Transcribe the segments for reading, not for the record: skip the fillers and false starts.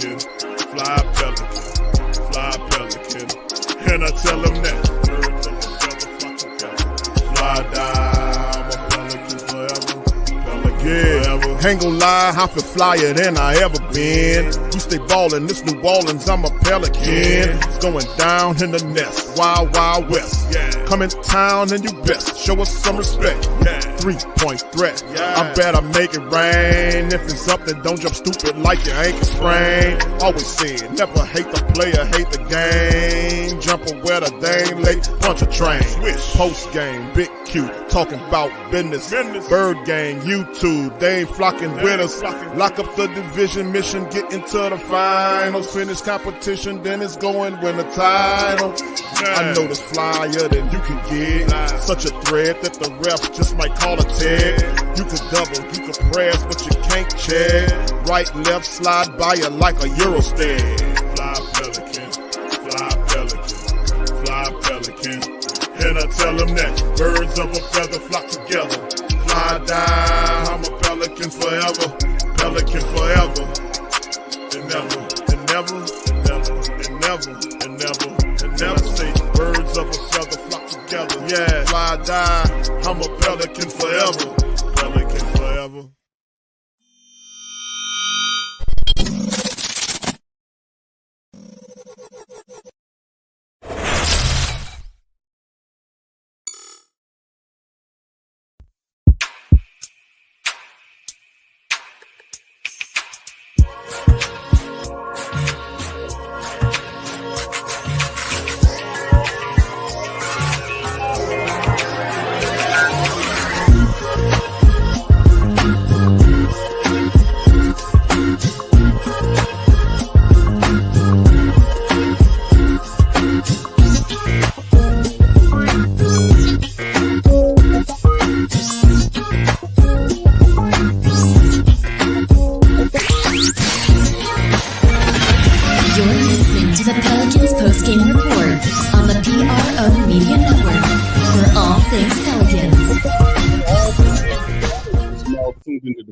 Pelican, fly Pelican, fly Pelican. And I tell them that birds of a feather flock together. Fly die, I'm a Pelican forever. Pelican forever. Ain't gon' lie, I feel flyer than I ever been. You stay ballin', this New Orleans, I'm a Pelican. It's going down in the nest, wild, wild west. Come in town and you best show us some respect. 3-point threat, I better make it rain. If it's up, then don't jump stupid like your ankle sprain. Always said, never hate the player, hate the game. Jumper where the dame late, punch a train. Post game, big Q, talking about business. Bird gang, YouTube, they ain't flocking with us. Lock up the division mission, get into the finals. Finish competition, then it's going win the title. I know this flyer than you can get. Such a threat that the refs just might call a tag. You could double, you could press, but you can't check. Right, left, slide by you like a Eurostag. Fly Pelican, fly Pelican, fly Pelican. And I tell them that birds of a feather flock together. Fly die, I'm a Pelican forever. Pelican forever. And never, and never, and never, and never, and never, and never say birds of a feather flock together. Yeah, fly die, I'm a Pelican forever. Pelican forever.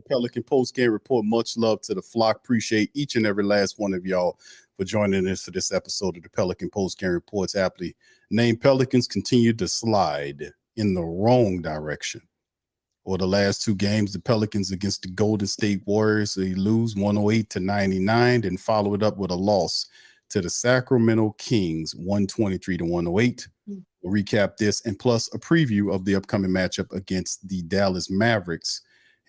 Pelican post-game report. Much love to the flock. Appreciate each and every last one of y'all for joining us for this episode of the Pelican post-game reports. Aptly named Pelicans continue to slide in the wrong direction. For the last two games, the Pelicans against the Golden State Warriors, they lose 108-99, and follow it up with a loss to the Sacramento Kings, 123-108. We'll recap this and plus a preview of the upcoming matchup against the Dallas Mavericks,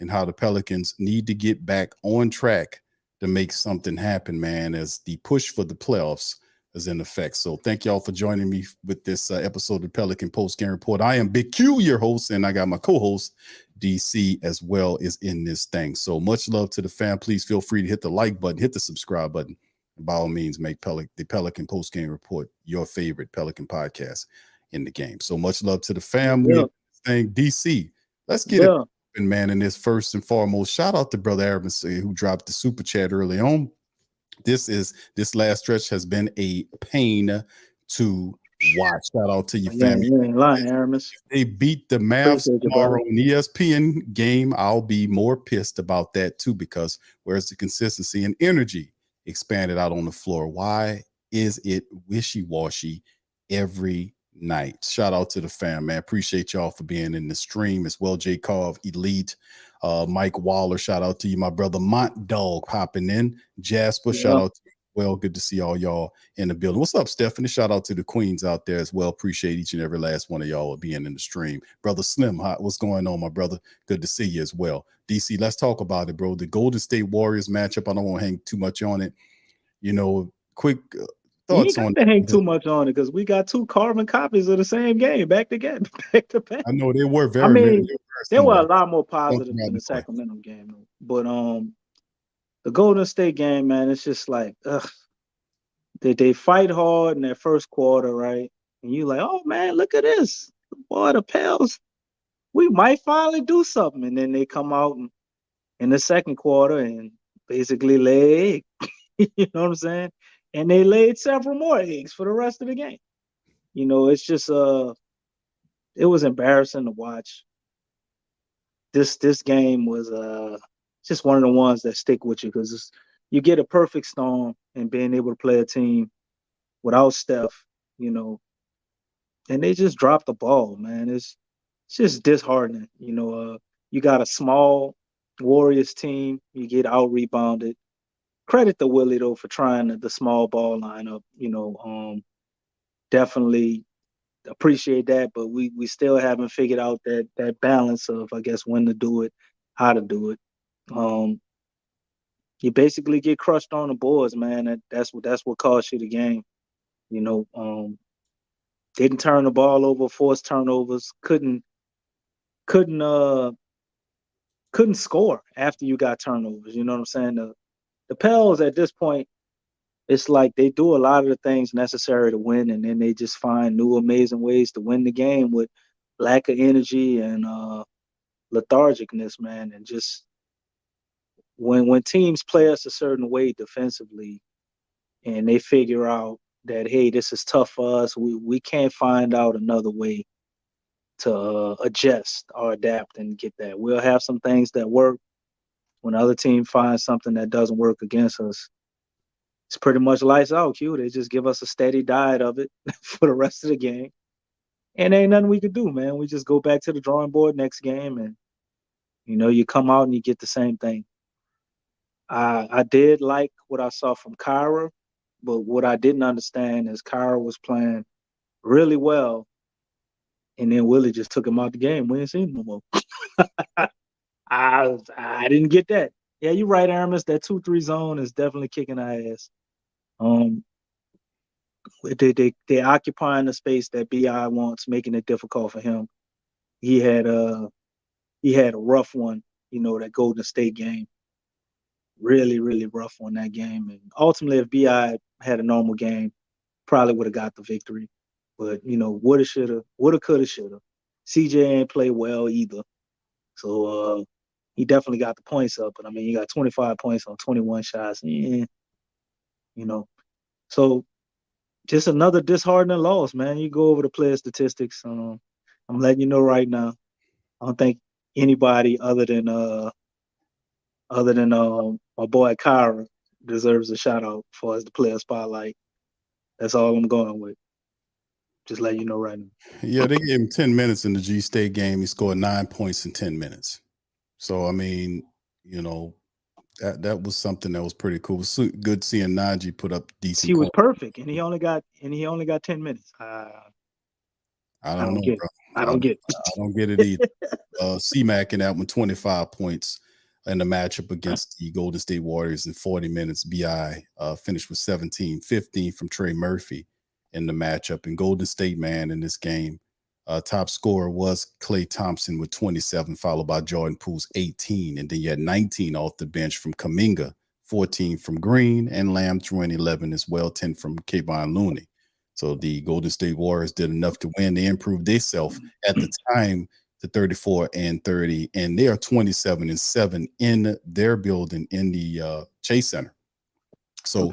and how the Pelicans need to get back on track to make something happen, man, as the push for the playoffs is in effect. So thank y'all for joining me with this episode of the Pelican Post-Game Report. I am Big Q, your host, and I got my co-host, DC, as well, is in this thing. So much love to the fam. Please feel free to hit the like button, hit the subscribe button. And by all means, make the Pelican Post-Game Report your favorite Pelican podcast in the game. So much love to the family. Thing, DC, let's get it. Man, in this first and foremost, shout out to Brother Aramis who dropped the super chat early on. This last stretch has been a pain to watch. Shout out to your family. You ain't lying, Aramis. They beat the Mavs tomorrow in the ESPN game. I'll be more pissed about that too, because where's the consistency and energy expanded out on the floor? Why is it wishy-washy every night? Shout out to the fam, man. Appreciate y'all for being in the stream as well. J Carv, Elite, Mike Waller, shout out to you. My brother Mont Dog popping in. Jasper, shout out to you. Well, good to see all y'all in the building. What's up, Stephanie? Shout out to the queens out there as well. Appreciate each and every last one of y'all being in the stream. Brother Slim, what's going on, my brother? Good to see you as well. DC, let's talk about it, bro. The Golden State Warriors matchup, I don't want to hang too much on it. You know, quick thoughts on to hang too much on it, because we got two carbon copies of the same game back to back. I know they were very. I mean, they were a lot more positive than the Sacramento game, but the Golden State game, man, it's just like they fight hard in that first quarter, right? And you like, oh man, look at this, boy, the Pels, we might finally do something, and then they come out in the second quarter and basically lay egg. You know what I'm saying? And they laid several more eggs for the rest of the game. You know, it's just it was embarrassing to watch. This game was just one of the ones that stick with you, because you get a perfect storm and being able to play a team without Steph, and they just drop the ball, man. It's just disheartening. You got a small Warriors team, you get out rebounded. Credit to Willie though for trying the small ball lineup. Definitely appreciate that, but we still haven't figured out that balance of, I guess, when to do it, how to do it. You basically get crushed on the boards, man. That's what cost you the game. Didn't turn the ball over, forced turnovers, couldn't score after you got turnovers. You know what I'm saying? The Pels at this point, it's like they do a lot of the things necessary to win, and then they just find new amazing ways to win the game with lack of energy and lethargicness, man. And just when teams play us a certain way defensively, and they figure out that, hey, this is tough for us, we can't find out another way to adjust or adapt and get that. We'll have some things that work. When the other team finds something that doesn't work against us, it's pretty much lights out, Q. They just give us a steady diet of it for the rest of the game. And ain't nothing we could do, man. We just go back to the drawing board next game, and, you come out and you get the same thing. I did like what I saw from Kyra, but what I didn't understand is Kyra was playing really well, and then Willie just took him out the game. We ain't seen him no more. I didn't get that. Yeah, you're right, Aramis. That 2-3 zone is definitely kicking our ass. They occupying the space that BI wants, making it difficult for him. He had a rough one, that Golden State game. Really, really rough on that game. And ultimately, if BI had a normal game, probably would have got the victory. But, woulda, shoulda, coulda, shoulda. CJ ain't play well either. So he definitely got the points up. But, I mean, he got 25 points on 21 shots. Yeah. So just another disheartening loss, man. You go over the player statistics. I'm letting you know right now. I don't think anybody other than my boy Kyra deserves a shout out for as the player spotlight. That's all I'm going with. Just let you know right now. Yeah, they gave him 10 minutes in the G State game. He scored 9 points in 10 minutes. So I mean, that was something that was pretty cool. It was good seeing Najee put up decent. He was perfect, and he only got 10 minutes. I don't know, get bro. I don't get it. I don't get it either. C-Mac in that one, 25 points in the matchup against the Golden State Warriors in 40 minutes. BI finished with 17, 15 from Trey Murphy in the matchup. And Golden State, man, in this game, top scorer was Klay Thompson with 27, followed by Jordan Poole's 18. And then you had 19 off the bench from Kuminga, 14 from Green, and Lamb threw in 11 as well, 10 from Kevon Looney. So the Golden State Warriors did enough to win. They improved themselves at the time to 34-30, and they are 27-7 in their building in the Chase Center. So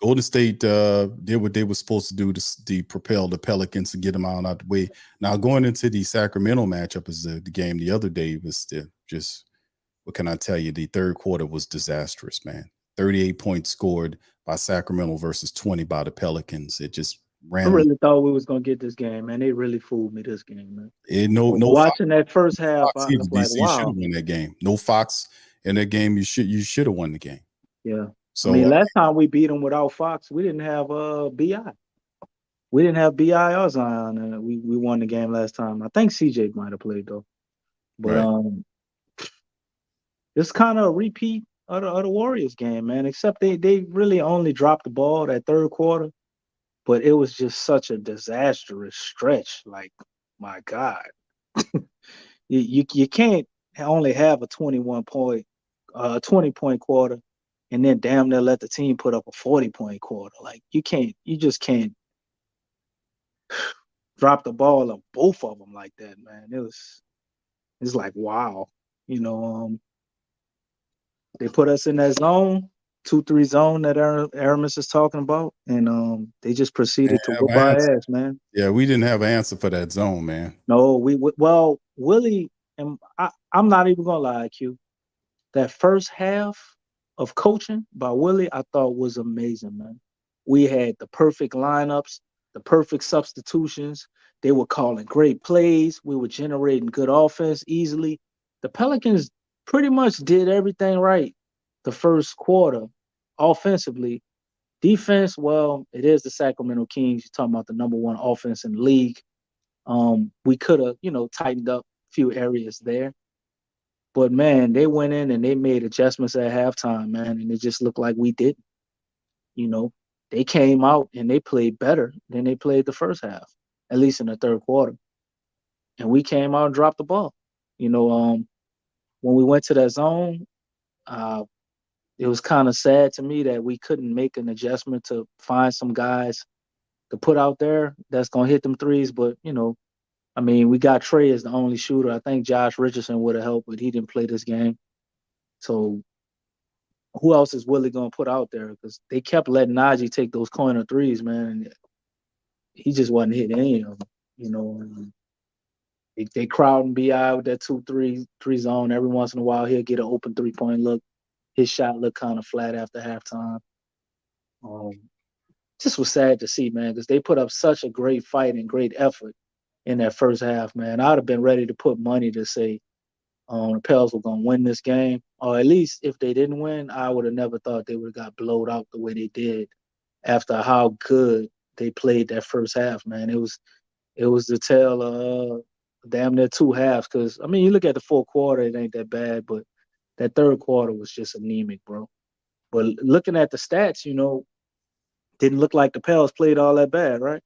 Golden State did what they were supposed to do to propel the Pelicans to get them out the way. Now going into the Sacramento matchup is the game the other day was just, what can I tell you? The third quarter was disastrous, man. 38 points scored by Sacramento versus 20 by the Pelicans. It just I really thought we was gonna get this game, man. They really fooled me this game, man. Watching that first half, I was like, wow. You should have won that game. No Fox in that game. You should have won the game. Yeah. So last time we beat them without Fox, we didn't have BI. We didn't have BI or Zion, and we won the game last time. I think CJ might have played though. But it's kind of a repeat of the Warriors game, man. Except they really only dropped the ball that third quarter. But it was just such a disastrous stretch. Like, my God, you can't only have a 20-point quarter, and then damn near let the team put up a 40-point quarter. Like, you just can't drop the ball on both of them like that, man. It's like, wow, they put us in that zone. 2-3 zone that Aramis is talking about, and they just proceeded to whoop our ass, man. Yeah, we didn't have an answer for that zone, man. No, Willie, and I'm not even gonna lie, Q. That first half, of coaching by Willie, I thought was amazing, man. We had the perfect lineups, the perfect substitutions. They were calling great plays. We were generating good offense easily. The Pelicans pretty much did everything right the first quarter offensively. Defense, well, it is the Sacramento Kings. You're talking about the number one offense in the league. We could have, tightened up a few areas there. But man, they went in and they made adjustments at halftime, man, and it just looked like we didn't. You know, they came out and they played better than they played the first half, at least in the third quarter. And we came out and dropped the ball. When we went to that zone, uh, it was kind of sad to me that we couldn't make an adjustment to find some guys to put out there that's gonna hit them threes. But I mean, we got Trey as the only shooter. I think Josh Richardson would have helped, but he didn't play this game. So who else is Willie gonna put out there? Because they kept letting Najee take those corner threes, man. And he just wasn't hitting any of them. They crowding Bi with that 2-3 zone. Every once in a while, he'll get an open 3-point look. His shot looked kind of flat after halftime. Just was sad to see, man, because they put up such a great fight and great effort in that first half, man. I'd have been ready to put money to say the Pels were going to win this game. Or at least if they didn't win, I would have never thought they would have got blowed out the way they did after how good they played that first half, man. It was the tale of damn near two halves. Because, I mean, you look at the fourth quarter, it ain't that bad, but that third quarter was just anemic, bro. But looking at the stats, didn't look like the Pels played all that bad, right?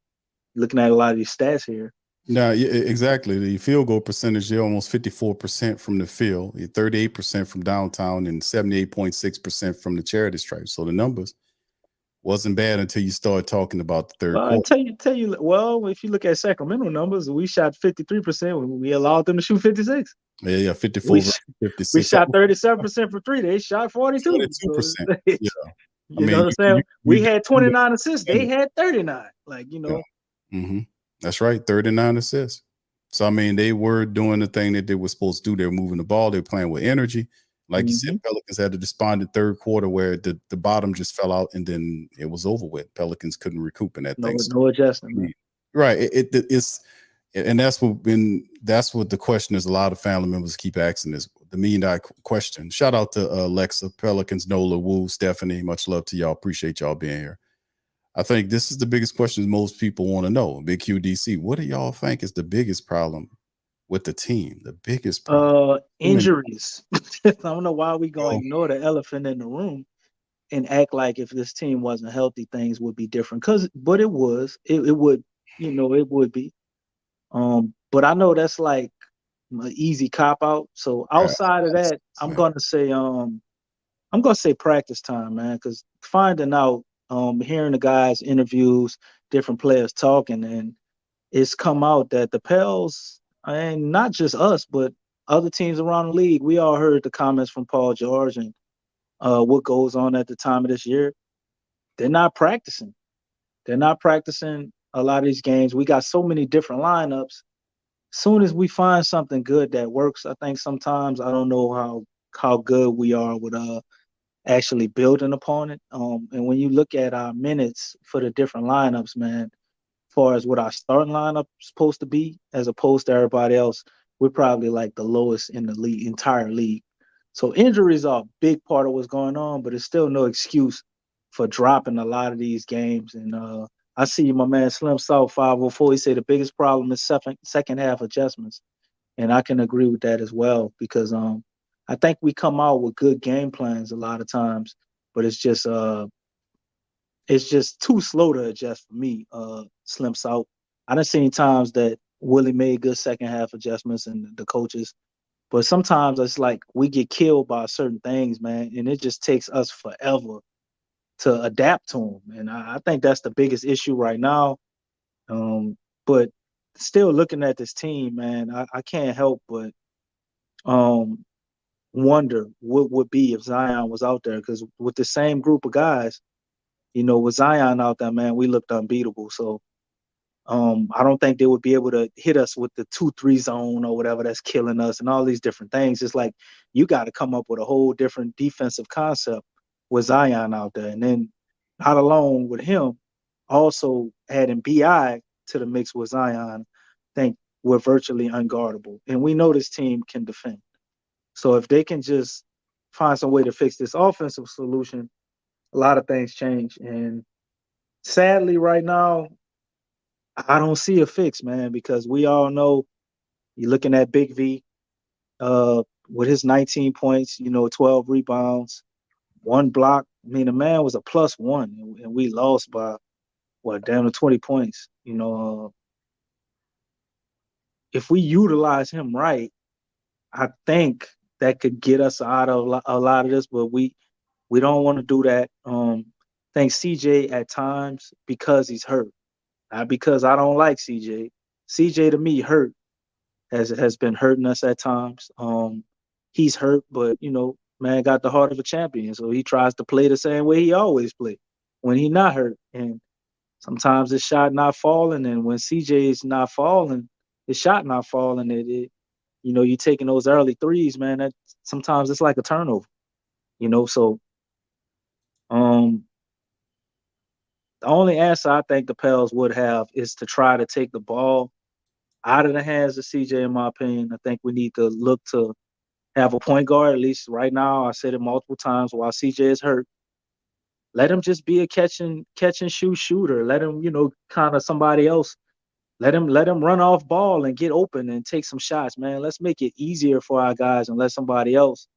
Looking at a lot of these stats here. No, yeah, exactly. The field goal percentage, they're almost 54% from the field, 38% from downtown, and 78.6% from the charity stripe. So the numbers wasn't bad until you start talking about the third quarter. I tell you. Well, if you look at Sacramento numbers, we shot 53%. We allowed them to shoot 56. Yeah, 54 56. We shot 37% for three. They shot 42. 42%. Yeah. You know what I'm saying? We had 29 assists. They had 39. Yeah. Mm-hmm. That's right, 39 assists. So, I mean, they were doing the thing that they were supposed to do. They were moving the ball. They were playing with energy. Like you said, Pelicans had a despondent third quarter where the bottom just fell out and then it was over with. Pelicans couldn't recoup in that thing. No adjustment. Man. Right. It's and that's what the question is. A lot of family members keep asking is the $1 million question. Shout out to Alexa, Pelicans, Nola, Woo, Stephanie. Much love to y'all. Appreciate y'all being here. I think this is the biggest question most people want to know. Big QDC, what do y'all think is the biggest problem with the team? The biggest problem? Injuries. I don't know why we gonna ignore the elephant in the room and act like if this team wasn't healthy, things would be different. But it was. It would. It would be. But I know that's like an easy cop out. So outside of that, I'm gonna say practice time, man. Because finding out. Hearing the guys' interviews, different players talking, and it's come out that the Pels, and not just us, but other teams around the league, we all heard the comments from Paul George and what goes on at the time of this year. They're not practicing. They're not practicing a lot of these games. We got so many different lineups. Soon as we find something good that works, I think sometimes I don't know how good we are with actually building upon it. And when you look at our minutes for the different lineups, man, as far as what our starting lineup is supposed to be, as opposed to everybody else, we're probably like the lowest in the league, entire league. So injuries are a big part of what's going on, but it's still no excuse for dropping a lot of these games. And I see my man Slim South 504. He said the biggest problem is second half adjustments, and I can agree with that as well because I think we come out with good game plans a lot of times, but it's just too slow to adjust for me, Slim South. I done seen times that Willie made good second half adjustments and the coaches, but sometimes it's like we get killed by certain things, man, and it just takes us forever to adapt to them. And I think that's the biggest issue right now. But still looking at this team, man, I can't help but wonder what would be if Zion was out there, because with the same group of guys, with Zion out there, man, we looked unbeatable. So I don't think they would be able to hit us with the 2-3 zone or whatever that's killing us and all these different things. It's like you got to come up with a whole different defensive concept with Zion out there. And then not alone with him, also adding BI to the mix with Zion, I think we're virtually unguardable. And we know this team can defend. So if they can just find some way to fix this offensive solution, a lot of things change. And sadly, right now, I don't see a fix, man, because we all know you're looking at Big V with his 19 points, 12 rebounds, 1 block. I mean, the man was a +1, and we lost by down to 20 points. If we utilize him right, I think that could get us out of a lot of this, but we don't want to do that. I think CJ at times, because he's hurt, not because I don't like CJ. CJ to me hurt has been hurting us at times. He's hurt, but man got the heart of a champion, so he tries to play the same way he always played when he not hurt. And sometimes his shot not falling, and when CJ's not falling, his shot not falling, you taking those early threes, man. That sometimes it's like a turnover, So, the only answer I think the Pels would have is to try to take the ball out of the hands of CJ. In my opinion, I think we need to look to have a point guard, at least right now. I said it multiple times while CJ is hurt. Let him just be a catch and shoot shooter. Let him, kind of somebody else. Let him run off ball and get open and take some shots, man. Let's make it easier for our guys and let somebody else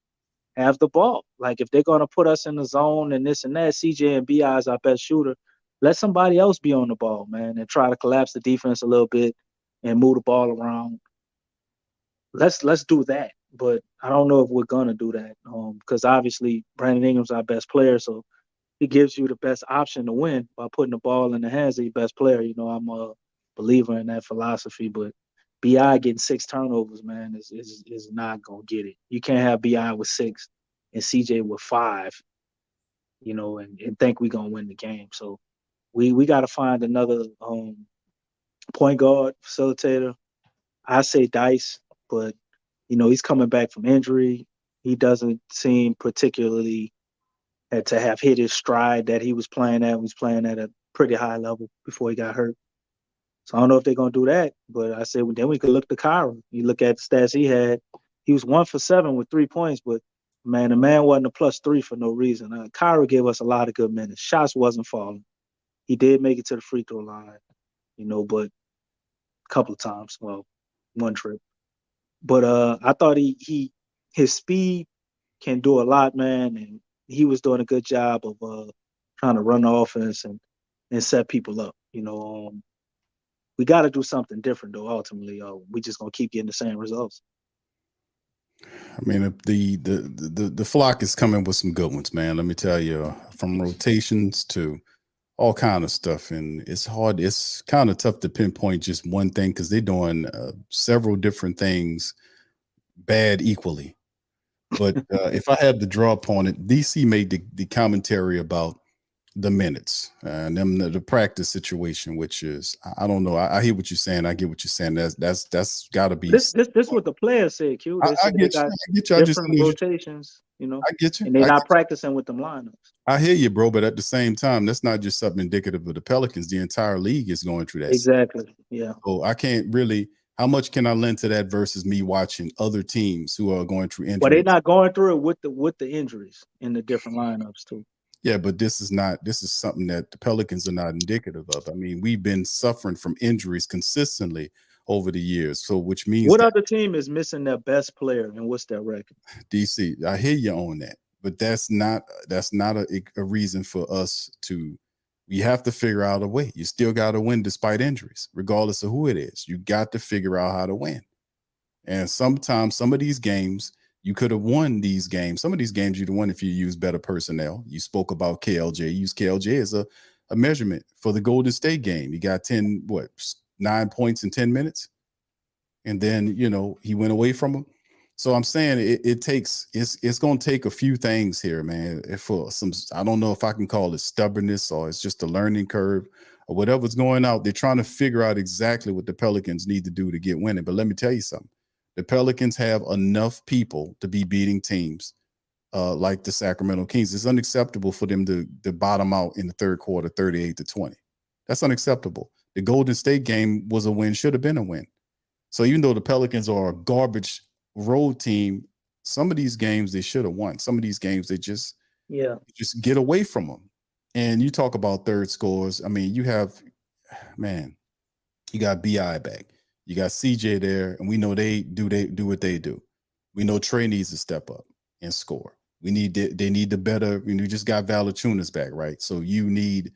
have the ball. Like if they're gonna put us in the zone and this and that, CJ and BI is our best shooter. Let somebody else be on the ball, man, and try to collapse the defense a little bit and move the ball around. Let's do that. But I don't know if we're gonna do that. Because obviously Brandon Ingram's our best player, so he gives you the best option to win by putting the ball in the hands of your best player. I'm a believer in that philosophy, but BI getting 6 turnovers, man, is not gonna get it. You can't have BI with 6 and CJ with 5, and think we're gonna win the game. So we got to find another point guard facilitator. I say Dice, but he's coming back from injury. He doesn't seem particularly to have hit his stride that he was playing at. He was playing at a pretty high level before he got hurt. So I don't know if they're going to do that, but I said, well, then we could look to Kyra. You look at the stats he had. He was 1 for 7 with 3 points, but man, the man wasn't a +3 for no reason. Kyra gave us a lot of good minutes. Shots wasn't falling. He did make it to the free throw line, but a couple of times. Well, one trip. But I thought his speed can do a lot, man, and he was doing a good job of trying to run the offense and set people up. We got to do something different though. Ultimately, we just gonna keep getting the same results. I mean, the flock is coming with some good ones, man. Let me tell you, from rotations to all kind of stuff, and it's hard. It's kind of tough to pinpoint just one thing because they're doing several different things bad equally. But if I had to draw upon it, DC made the commentary about the minutes and then the practice situation, which is I don't know. I hear what you're saying. I get what you're saying. That's got to be. This what the players said, Q. I get you. I get you. Different rotations, I get you. And they're not practicing with them lineups. I hear you, bro. But at the same time, that's not just something indicative of the Pelicans. The entire league is going through that. Exactly. Yeah. So I can't really. How much can I lend to that versus me watching other teams who are going through injuries? But they're not going through it with the injuries in the different lineups too. Yeah, but this is something that the Pelicans are not indicative of. I mean, we've been suffering from injuries consistently over the years. So which means what other team is missing their best player and what's their record? DC. I hear you on that, but that's not a reason for us to. You have to figure out a way. You still got to win despite injuries, regardless of who it is. You got to figure out how to win. And sometimes some of these games, you could have won these games. Some of these games you'd have won if you used better personnel. You spoke about KLJ. Use KLJ as a measurement for the Golden State game. He got 9 points in 10 minutes. And then, he went away from them. So I'm saying it's going to take a few things here, man. For some, I don't know if I can call it stubbornness or it's just a learning curve or whatever's going out. They're trying to figure out exactly what the Pelicans need to do to get winning. But let me tell you something. The Pelicans have enough people to be beating teams like the Sacramento Kings. It's unacceptable for them to bottom out in the third quarter, 38-20. That's unacceptable. The Golden State game was a win, should have been a win. So even though the Pelicans are a garbage road team, some of these games they should have won. Some of these games they just get away from them. And you talk about third scores. I mean, you got BI back. You got CJ there, and we know they do what they do. We know Trey needs to step up and score. They need the better. You just got Valanciunas back, right? So you need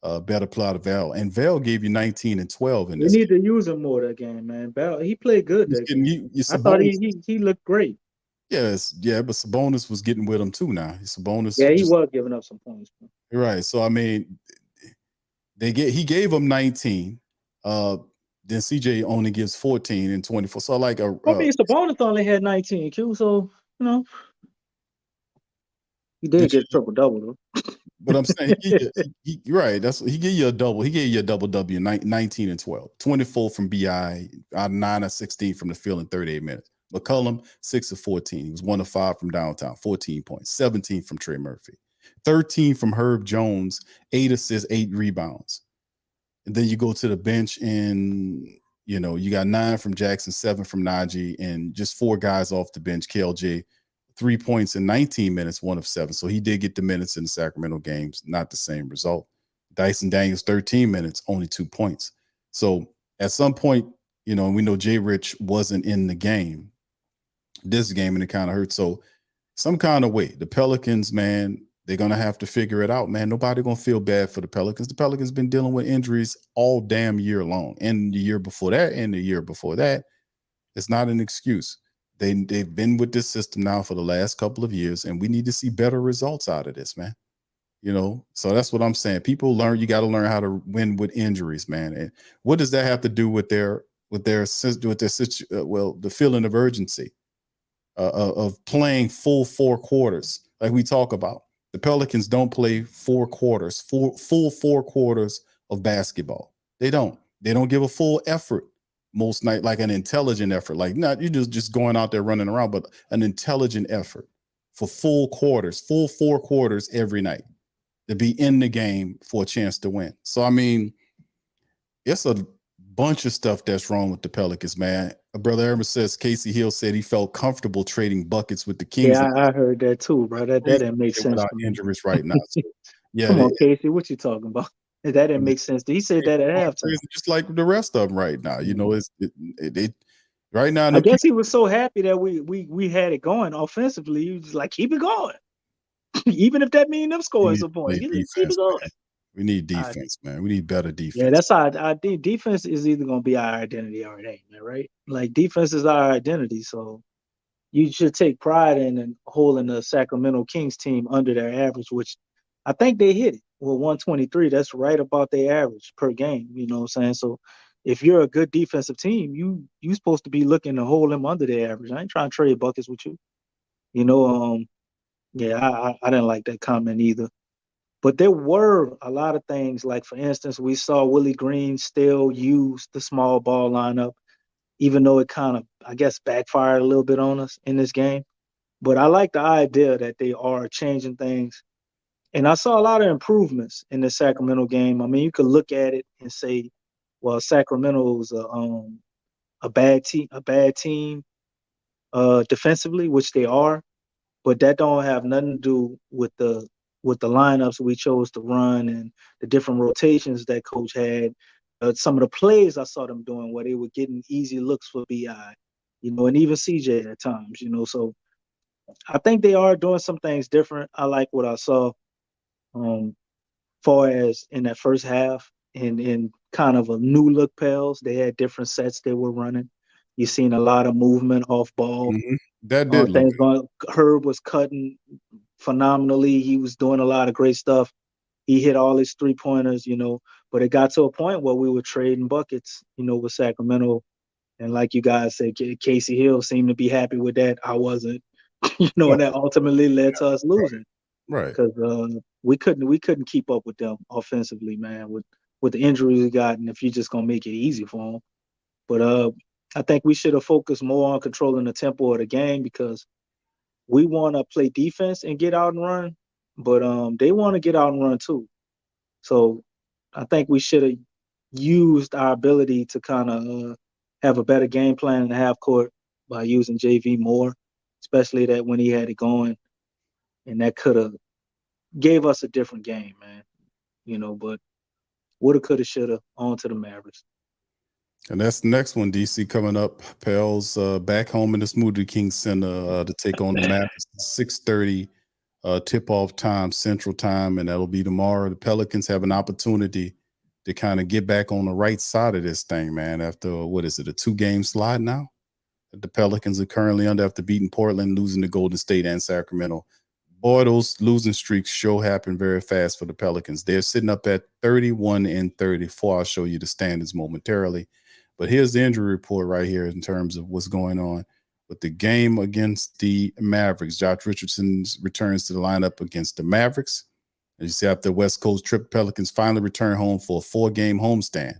a better plot of Val. And Val gave you 19 and 12 in this. We need to use him more that game, man. Val, he played good that game. I thought he looked great. Yes, yeah, but Sabonis was getting with him too now. Sabonis, he was giving up some points. Right. So I mean, he gave him 19. Then CJ only gives 14 and 24. So like Sabonis only had 19, Q. So he did get triple double though. But I'm saying, right. He gave you a double. He gave you a double W, 19 and 12, 24 from BI, 9 of 16 from the field in 38 minutes. McCollum, 6 of 14. He was 1 of 5 from downtown, 14 points, 17 from Trey Murphy, 13 from Herb Jones, 8 assists, 8 rebounds. And then you go to the bench and, you got 9 from Jackson, 7 from Najee, and just 4 guys off the bench. KLJ, 3 points in 19 minutes, 1 of 7. So he did get the minutes in the Sacramento games, not the same result. Dyson Daniels, 13 minutes, only 2 points. So at some point, we know Jay Rich wasn't in the game, this game, and it kind of hurt. So some kind of way, the Pelicans, man, they're going to have to figure it out, man. Nobody going to feel bad for the Pelicans. The Pelicans been dealing with injuries all damn year long. And the year before that, and the year before that, it's not an excuse. They've been with this system now for the last couple of years, and we need to see better results out of this, man. So that's what I'm saying. People you got to learn how to win with injuries, man. And what does that have to do with the feeling of urgency of playing full 4 quarters, like we talk about? The Pelicans don't play 4 quarters, full 4 quarters of basketball. They don't give a full effort most night, like an intelligent effort, like not you just going out there running around, but an intelligent effort for full 4 quarters every night to be in the game for a chance to win. So, I mean, it's a bunch of stuff that's wrong with the Pelicans, man. Brother Aaron says Casey Hill said he felt comfortable trading buckets with the Kings. Yeah, I heard that too, bro. That didn't make sense. Without injuries right now. So, yeah, come on, Casey, what you talking about? That didn't make sense. He said that at halftime. Just like the rest of them right now. It's right now. I guess he was so happy that we had it going offensively. He was just like, keep it going. Even if that means them scoring some points. Keep it going. We need defense, man. We need better defense. Yeah, that's our defense is either going to be our identity or it ain't, man, right? Like, defense is our identity. So you should take pride in holding the Sacramento Kings team under their average, which I think they hit it. Well, 123, that's right about their average per game, you know what I'm saying? So if you're a good defensive team, you supposed to be looking to hold them under their average. I ain't trying to trade buckets with you. Yeah, I didn't like that comment either. But there were a lot of things, like, for instance, we saw Willie Green still use the small ball lineup, even though it kind of, I guess, backfired a little bit on us in this game. But I like the idea that they are changing things. And I saw a lot of improvements in the Sacramento game. I mean, you could look at it and say, well, Sacramento's a bad team defensively, which they are, but that don't have nothing to do with the lineups we chose to run and the different rotations that coach had. Some of the plays I saw them doing where they were getting easy looks for BI, and even CJ at times, So I think they are doing some things different. I like what I saw. Far as in that first half, in kind of a new look Pels, they had different sets they were running. You seen a lot of movement off ball. Mm-hmm. That did things going. Herb was cutting phenomenally. He was doing a lot of great stuff. He hit all his 3-pointers, but it got to a point where we were trading buckets, with Sacramento. And like you guys said, Casey Hill seemed to be happy with that. I wasn't, and that ultimately led to us losing. Right. Because we couldn't keep up with them offensively, man, with the injuries we got, and if you're just gonna make it easy for them. But I think we should have focused more on controlling the tempo of the game, because we want to play defense and get out and run, but they want to get out and run too. So I think we should have used our ability to kind of have a better game plan in the half court by using JV more, especially that when he had it going, and that could have gave us a different game, man. But woulda, coulda, shoulda, on to the Mavericks. And that's the next one, DC, coming up. Pels back home in the Smoothie King Center to take on the Mavericks. 6:30 tip-off time, Central Time, and that'll be tomorrow. The Pelicans have an opportunity to kind of get back on the right side of this thing, man, after, what is it, a 2-game slide now? The Pelicans are currently under after beating Portland, losing to Golden State and Sacramento. Boy, those losing streaks sure happen very fast for the Pelicans. They're sitting up at 31-34. I'll show you the standings momentarily. But here's the injury report right here in terms of what's going on with the game against the Mavericks. Josh Richardson returns to the lineup against the Mavericks. As you see, after the West Coast trip, Pelicans finally return home for a 4-game homestand.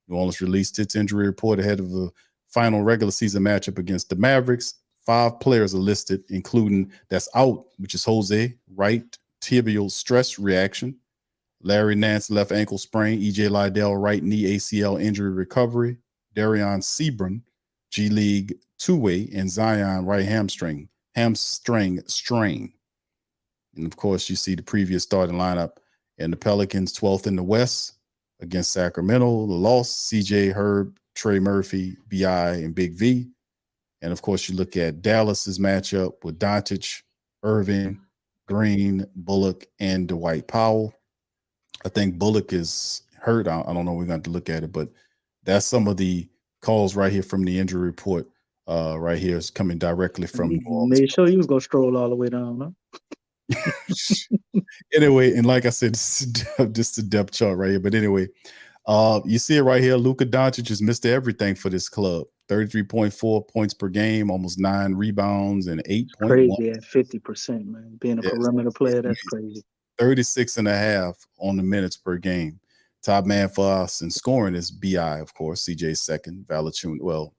New Orleans released its injury report ahead of the final regular season matchup against the Mavericks. 5 players are listed, including that's out, which is Jose, right tibial stress reaction. Larry Nance, left ankle sprain. EJ Liddell, right knee ACL injury recovery. Darion Sebron, G League 2-way, and Zion, right hamstring strain. And of course, you see the previous starting lineup. And the Pelicans 12th in the West against Sacramento. The loss, CJ, Herb, Trey Murphy, BI, and Big V. And of course, you look at Dallas's matchup with Doncic, Irving, Green, Bullock, and Dwight Powell. I think Bullock is hurt. I don't know. We're going to look at it, but that's some of the calls right here from the injury report. Right here is coming directly from. Made sure he was going to stroll all the way down, huh? Anyway, and like I said, just a depth chart right here. But anyway, you see it right here. Luka Doncic has missed everything for this club. 33.4 points per game, almost 9 rebounds, and 8.1. Crazy at 50%, man. Being a perimeter player, that's crazy. 36.5 on the minutes per game. Top man for us in scoring is BI, of course. CJ's second. Valanciunas, well,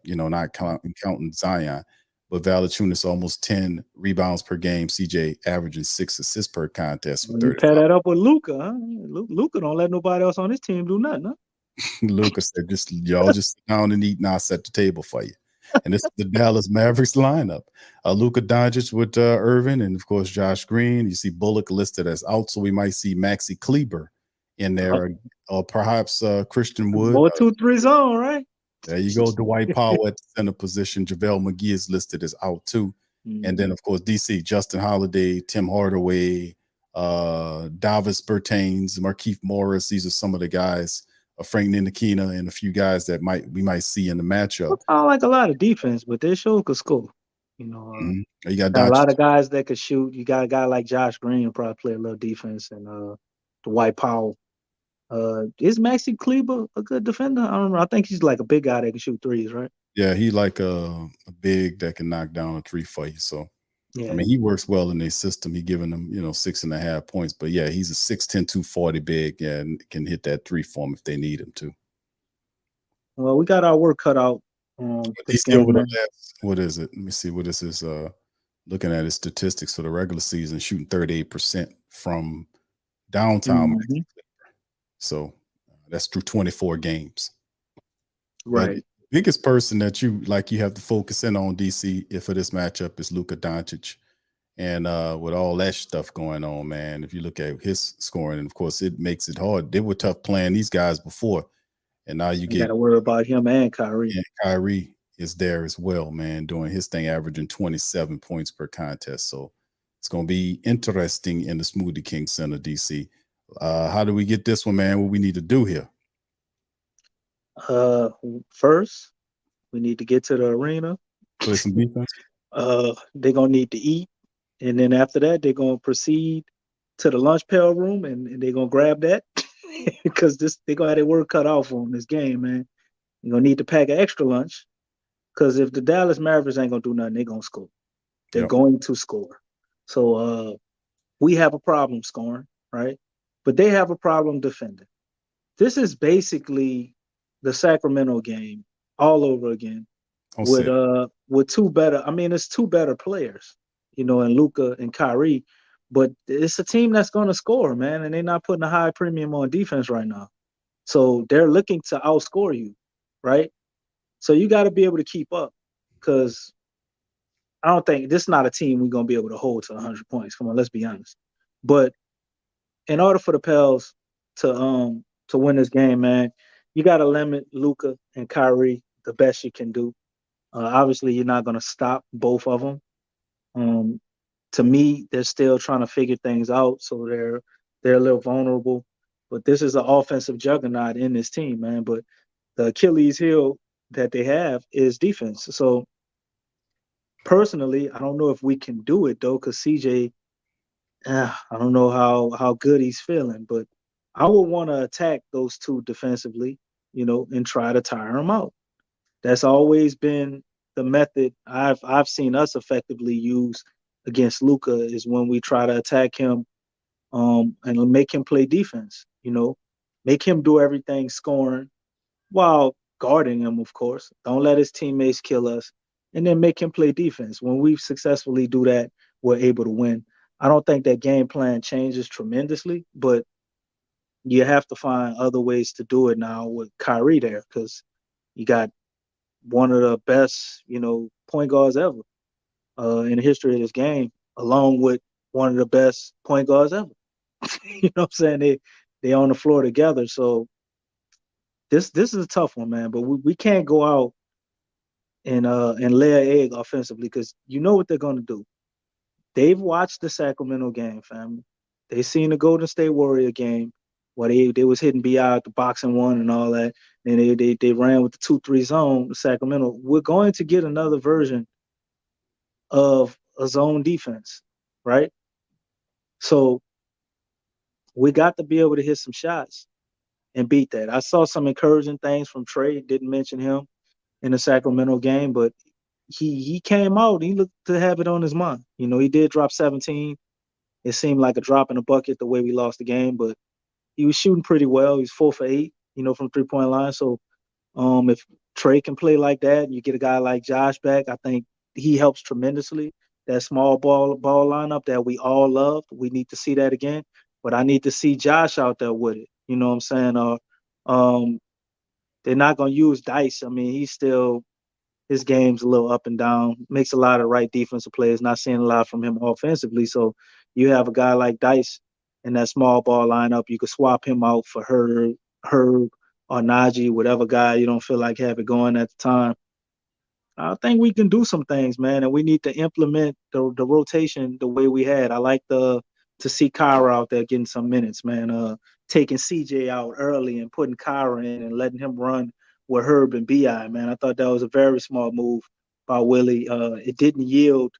not counting Zion, but Valanciunas almost 10 rebounds per game. CJ averaging 6 assists per contest. You pair that up with Luka, huh? Luka don't let nobody else on his team do nothing, huh? Luka said, y'all just sit down and eat, and I'll set the table for you. And this is the Dallas Mavericks lineup. Luka Doncic with Irvin, and of course Josh Green. You see Bullock listed as out, so we might see Maxi Kleber in there, or perhaps Christian Wood. More 2-3 zone, right? There you go. Dwight Powell at the center position. JaVale McGee is listed as out too. And then, of course, DC, Justin Holiday, Tim Hardaway, Davis Bertans, Markieff Morris. These are some of the guys. Frank Ntilikina and a few guys that we might see in the matchup. I like a lot of defense, but they sure could score. You got a lot of guys that could shoot. You got a guy like Josh Green who probably play a little defense, and Dwight Powell. Is Maxi Kleber a good defender? I don't know. I think he's like a big guy that can shoot threes, right? Yeah, he like a big that can knock down a 3 for you. So, yeah. I mean, he works well in their system. He giving them, 6.5 points. But yeah, he's a 6'10", 240 big, and can hit that 3 for them if they need him to. Well, we got our work cut out. He's still with what is it? Let me see what this is. Looking at his statistics for the regular season, shooting 38% from downtown. So that's through 24 games. Right. But the biggest person that you have to focus in on, DC, for this matchup is Luka Doncic. And with all that stuff going on, man, if you look at his scoring, and of course it makes it hard. They were tough playing these guys before. And now you got to worry about him and Kyrie. And Kyrie is there as well, man, doing his thing, averaging 27 points per contest. So it's going to be interesting in the Smoothie King Center, DC. How do we get this one, man? What we need to do here? First, we need to get to the arena. Play some defense. They're going to need to eat. And then after that, they're going to proceed to the lunch pail room, and they're going to grab that because they're going to have their work cut off on this game, man. You're going to need to pack an extra lunch because if the Dallas Mavericks ain't going to do nothing, they're going to score. They're going to score. So we have a problem scoring, right? But they have a problem defending. This is basically the Sacramento game all over again with two better. I mean, it's 2 better players. and Luka and Kyrie. But it's a team that's going to score, man, and they're not putting a high premium on defense right now. So they're looking to outscore you, right? So you got to be able to keep up, because I don't think this is not a team we're going to be able to hold to 100 points. Come on, let's be honest. But in order for the Pels to win this game, man, you got to limit Luka and Kyrie the best you can do. Obviously, you're not going to stop both of them. To me, they're still trying to figure things out, so they're a little vulnerable. But this is an offensive juggernaut in this team, man. But the Achilles heel that they have is defense. So personally, I don't know if we can do it though, because CJ, I don't know how good he's feeling, but I would want to attack those two defensively, and try to tire them out. That's always been the method I've seen us effectively use against Luka, is when we try to attack him, and make him play defense. Make him do everything scoring while guarding him, of course. Don't let his teammates kill us, and then make him play defense. When we successfully do that, we're able to win. I don't think that game plan changes tremendously, but you have to find other ways to do it now with Kyrie there, because you got one of the best, point guards ever in the history of this game, along with one of the best point guards ever. You know what I'm saying? They on the floor together. So this is a tough one, man. But we can't go out and lay an egg offensively, because you know what they're gonna do. They've watched the Sacramento game, family. They seen the Golden State Warrior game where they was hitting BI at the box and one and all that. And they ran with the 2-3 zone, Sacramento. We're going to get another version of a zone defense, right? So we got to be able to hit some shots and beat that. I saw some encouraging things from Trey. Didn't mention him in the Sacramento game, but he came out. He looked to have it on his mind. He did drop 17. It seemed like a drop in the bucket the way we lost the game, but he was shooting pretty well. He was 4 for 8, from 3-point line. So if Trey can play like that, and you get a guy like Josh back, I think he helps tremendously. That small ball lineup that we all loved, we need to see that again. But I need to see Josh out there with it. You know what I'm saying? They're not gonna use Dice. I mean, his game's a little up and down. Makes a lot of right defensive plays. Not seeing a lot from him offensively. So you have a guy like Dice in that small ball lineup. You could swap him out for Herb or Najee, whatever guy you don't feel like have it going at the time. I think we can do some things, man, and we need to implement the rotation the way we had. I like to see Kyra out there getting some minutes, man. Taking CJ out early and putting Kyra in and letting him run with Herb and Bi, man. I thought that was a very smart move by Willie. It didn't yield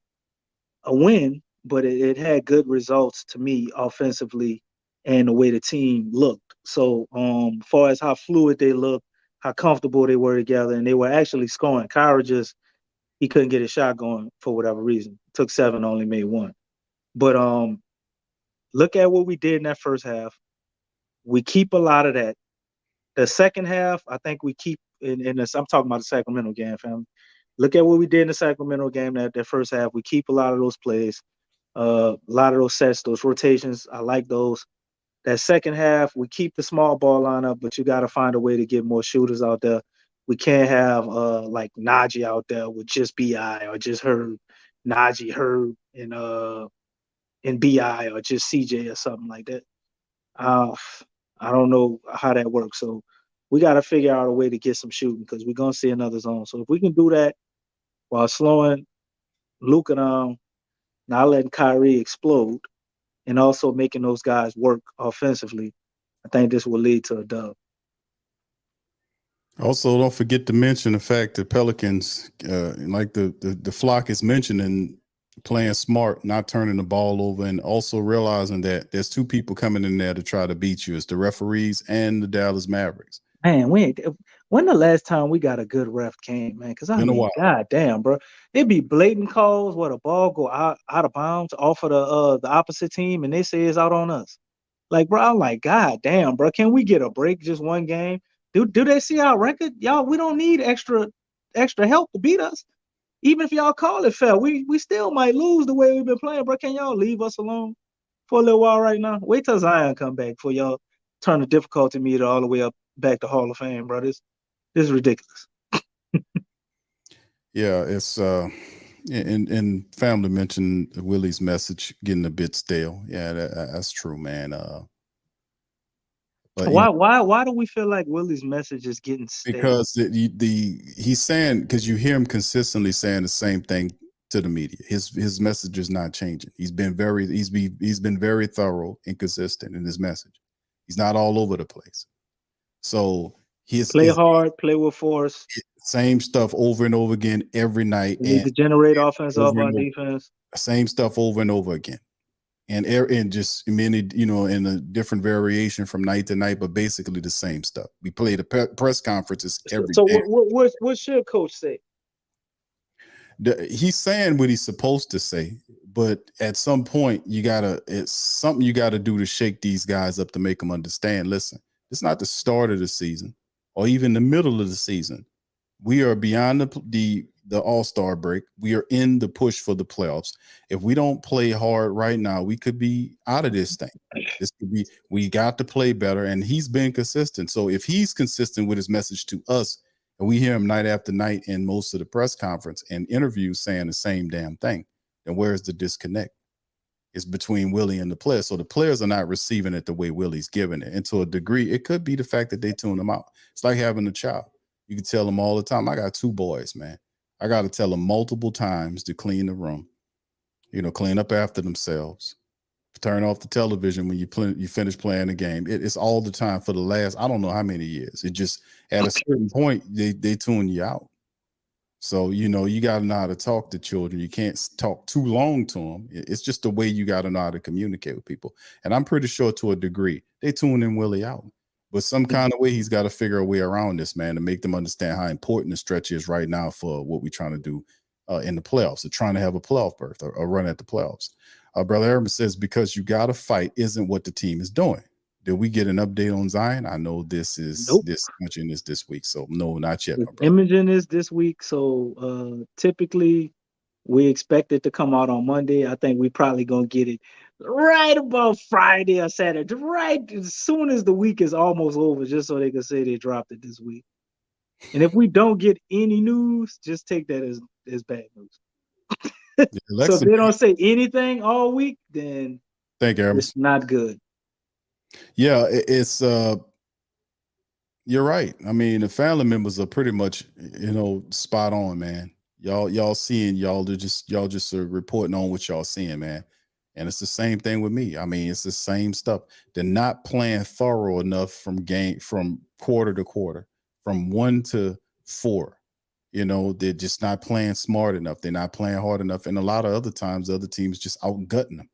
a win, but it had good results to me offensively and the way the team looked. So, as far as how fluid they looked, how comfortable they were together, and they were actually scoring. Kyra he couldn't get his shot going for whatever reason. Took 7, only made 1. But look at what we did in that first half. We keep a lot of that. The second half, I think we keep in this. I'm talking about the Sacramento game, fam. Look at what we did in the Sacramento game. That first half, we keep a lot of those plays, a lot of those sets, those rotations. I like those. That second half, we keep the small ball lineup, but you got to find a way to get more shooters out there. We can't have like Najee out there with just Bi or just Herb, Najee, Herb, and Bi or just CJ or something like that. I don't know how that works. So we got to figure out a way to get some shooting, because we're gonna see another zone. So if we can do that while slowing Luka down, not letting Kyrie explode, and also making those guys work offensively, I think this will lead to a dub. Also, don't forget to mention the fact that Pelicans, like the flock is mentioning, playing smart, not turning the ball over, and also realizing that there's two people coming in there to try to beat you. It's the referees and the Dallas Mavericks. Man, when the last time we got a good ref came, man? Because I mean, god damn, bro, it'd be blatant calls where the ball go out of bounds off of the opposite team, and they say it's out on us. Like, bro, I'm like, god damn, bro, can we get a break just one game? Do they see our record? Y'all, we don't need extra help to beat us. even if y'all call it fair, we still might lose the way we've been playing, bro. Can y'all leave us alone for a little while right now? Wait till Zion come back for y'all turn the difficulty meter all the way up back to Hall of Fame, bro. This is ridiculous. Yeah, it's and family mentioned Willie's message getting a bit stale. Yeah, that's true, man. But Why do we feel like Willie's message is getting stale? Because he's saying, because you hear him consistently saying the same thing to the media. His message is not changing. He's been very thorough and consistent in his message. He's not all over the place. So play hard, play with force. Same stuff over and over again every night. We need to generate offense off our defense. Same stuff over and over again. And just many, in a different variation from night to night, but basically the same stuff. We play the press conferences every day. So what should coach say? He's saying what he's supposed to say, but at some point it's something you gotta do to shake these guys up to make them understand. Listen, it's not the start of the season or even the middle of the season. We are beyond the All-Star break. We are in the push for the playoffs. If we don't play hard right now, we could be out of this thing. We got to play better, and he's been consistent. So if he's consistent with his message to us, and we hear him night after night in most of the press conference and interviews saying the same damn thing, then where's the disconnect? It's between Willie and the players. So the players are not receiving it the way Willie's giving it. And to a degree, it could be the fact that they tune him out. It's like having a child. You can tell them all the time. I got 2 boys, man. I got to tell them multiple times to clean the room, clean up after themselves, turn off the television when you finish playing the game. It's all the time for the last, I don't know how many years. It just, at a certain point, they tune you out. So, you got to know how to talk to children. You can't talk too long to them. It's just the way you got to know how to communicate with people. And I'm pretty sure to a degree, they tune in Willie out. But some kind of way he's got to figure a way around this, man, to make them understand how important the stretch is right now for what we're trying to do in the playoffs. They're trying to have a playoff berth or run at the playoffs. Brother Aaron says, because you got to fight isn't what the team is doing. Did we get an update on Zion? I know this imaging is this week. So no, not yet. Imaging is this week. So typically we expect it to come out on Monday. I think we probably going to get it right about Friday or Saturday, right as soon as the week is almost over, just so they can say they dropped it this week. And if we don't get any news, just take that as bad news. So if they don't say anything all week, then it's not good. Yeah, it's you're right. I mean, the family members are pretty much, spot on, man. Y'all seeing, y'all just reporting on what y'all seeing, man. And it's the same thing with me. I mean, it's the same stuff. They're not playing thorough enough from quarter to quarter, from 1 to 4. They're just not playing smart enough. They're not playing hard enough. And a lot of other times, the other teams just outgutting them.